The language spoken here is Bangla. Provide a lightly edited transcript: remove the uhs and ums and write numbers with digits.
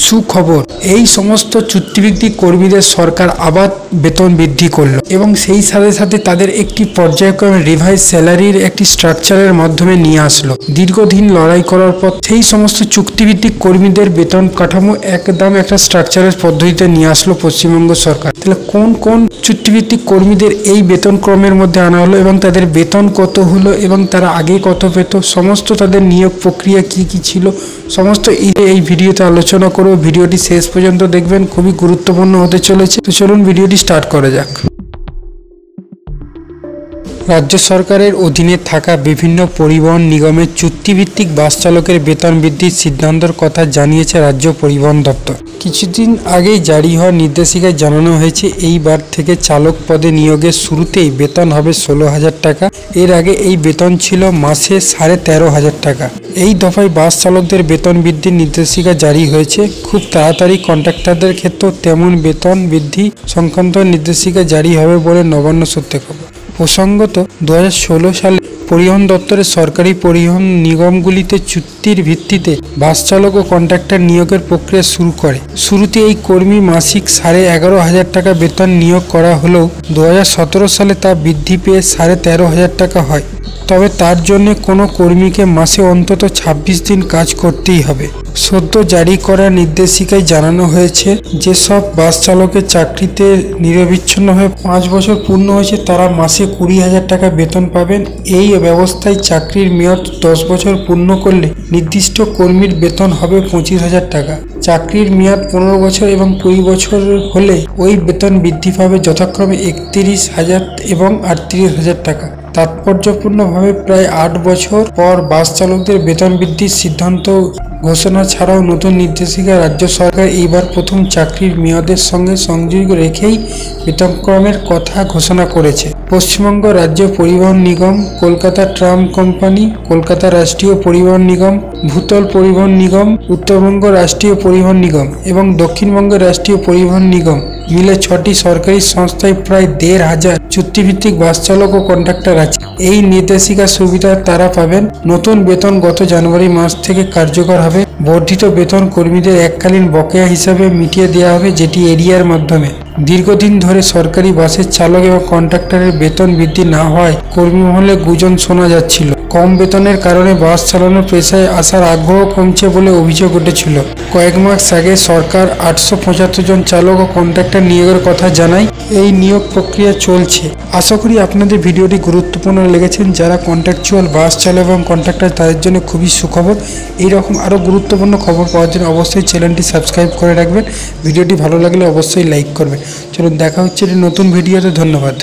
সুখবর, এই সমস্ত চুক্তিভিত্তিক কর্মীদের সরকার আবার বেতন বৃদ্ধি করলো এবং সেই সাথে সাথে তাদের একটি পর্যায়ক্রমে রিভাইজ স্যালারির একটি স্ট্রাকচারের মাধ্যমে নিয়ে আসলো। দীর্ঘদিন লড়াই করার পর সেই সমস্ত চুক্তিভিত্তিক কর্মীদের বেতন কাঠামো একদম একটা স্ট্রাকচারের পদ্ধতিতে নিয়ে আসলো পশ্চিমবঙ্গ সরকার। তাহলে কোন কোন চুক্তিভিত্তিক কর্মীদের এই বেতন ক্রমের মধ্যে আনা হলো এবং তাদের বেতন কত হলো এবং তারা আগে কত পেত, সমস্ত তাদের নিয়োগ প্রক্রিয়া কি কি ছিল, সমস্ত এই ভিডিওতে আলোচনা করব। ভিডিওটি শেষ পর্যন্ত দেখবেন, খুবই গুরুত্বপূর্ণ হতে চলেছে। তো চলুন ভিডিওটি স্টার্ট করা যাক। রাজ্য সরকারের অধীনে থাকা বিভিন্ন পরিবহন নিগমের চুক্তিভিত্তিক বাস চালকের বেতন বৃদ্ধির সিদ্ধান্তের কথা জানিয়েছে রাজ্য পরিবহন দপ্তর। কিছুদিন আগেই জারি হওয়া নির্দেশিকায় জানানো হয়েছে এইবার থেকে চালক পদে নিয়োগের শুরুতেই বেতন হবে 16,000 টাকা। এর আগে এই বেতন ছিল মাসে 13,500 টাকা। এই দফায় বাস চালকদের বেতন বৃদ্ধির নির্দেশিকা জারি হয়েছে। খুব তাড়াতাড়ি কন্ট্রাক্টরদের ক্ষেত্রেও তেমন বেতন বৃদ্ধি সংক্রান্ত নির্দেশিকা জারি হবে বলে নবান্ন সূত্রে খবর। প্রসঙ্গত 2016 সালে পরিবহন দপ্তরের সরকারি পরিবহন নিগমগুলিতে চুক্তির ভিত্তিতে বাস চালক ও কন্ট্রাক্টর নিয়োগের প্রক্রিয়া শুরু করে। শুরুতে এই কর্মী মাসিক 11,500 টাকা বেতন নিয়োগ করা হলেও 2017 সালে তা বৃদ্ধি পেয়ে 13,500 টাকা হয়। তবে তার জন্য কোনো কর্মীকে মাসে অন্তত 26 দিন কাজ করতেই হবে। সদ্য জারি করা নির্দেশিকায় জানানো হয়েছে, যেসব বাস চালকের চাকরিতে নিরবিচ্ছিন্নভাবে 5 বছর পূর্ণ হয়েছে তারা মাসে 20,000 টাকা বেতন পাবেন। এই ব্যবস্থায় চাকরির মেয়াদ 10 বছর পূর্ণ করলে নির্দিষ্ট কর্মীর বেতন হবে 25,000 টাকা। চাকরির মেয়াদ 15 বছর এবং 20 বছর হলে ওই বেতন বৃদ্ধি পাবে যথাক্রমে 31,000 এবং 38,000 টাকা। তাৎপর্যপূর্ণভাবে প্রায় 8 বছর পর বাস চালকদের বেতন বৃদ্ধির সিদ্ধান্ত ঘোষণা ছাড়াও নতুন নির্দেশিকা রাজ্য সরকার এইবার প্রথম চাকরির মেয়াদের সঙ্গে সংযোগ রেখেই বেতনক্রমের কথা ঘোষণা করেছে। পশ্চিমবঙ্গ রাজ্য পরিবহন নিগম, কলকাতা ট্রাম কোম্পানি, কলকাতা রাষ্ট্রীয় পরিবহন নিগম, ভূতল পরিবহন নিগম, উত্তরবঙ্গ রাষ্ট্রীয় পরিবহন নিগম এবং দক্ষিণবঙ্গ রাষ্ট্রীয় পরিবহন নিগম মিলে 6টি সরকারি সংস্থায় প্রায় 1,500 চুক্তিভিত্তিক বাস চালক ও কন্ট্রাক্টর আছে। এই নির্দেশিকার সুবিধা তারা পাবেন। নতুন বেতন গত জানুয়ারি মাস থেকে কার্যকর হবে। বর্ধিত বেতন কর্মীদের এককালীন বকেয়া হিসাবে মিটিয়ে দেওয়া হবে, যেটি এরিয়ার মাধ্যমে। দীর্ঘদিন ধরে সরকারি বাসের চালক এবং কন্ট্রাক্টরের বেতন বৃদ্ধি না হওয়ায় কর্মী মহলে গুঞ্জন শোনা যাচ্ছিল। কম বেতনের কারণে বাস চালানোর পেশায় আসার আগ্রহ কমছে বলে অভিযোগ উঠেছিল। কয়েক মাস আগে সরকার 875 জন চালক ও কন্ট্রাক্টর নিয়োগের কথা জানায়। এই নিয়োগ প্রক্রিয়া চলছে। আশা করি আপনাদের ভিডিওটি গুরুত্বপূর্ণ লেগেছেন। যারা কন্ট্রাকচুয়াল বাস চালক এবং কন্ট্রাক্টর তাদের জন্য খুবই সুখবর। এইরকম আরও গুরুত্বপূর্ণ খবর পাওয়ার জন্য অবশ্যই চ্যানেলটি সাবস্ক্রাইব করে রাখবেন। ভিডিওটি ভালো লাগলে অবশ্যই লাইক করবেন। চলুন দেখা হচ্ছে নতুন ভিডিওতে। ধন্যবাদ।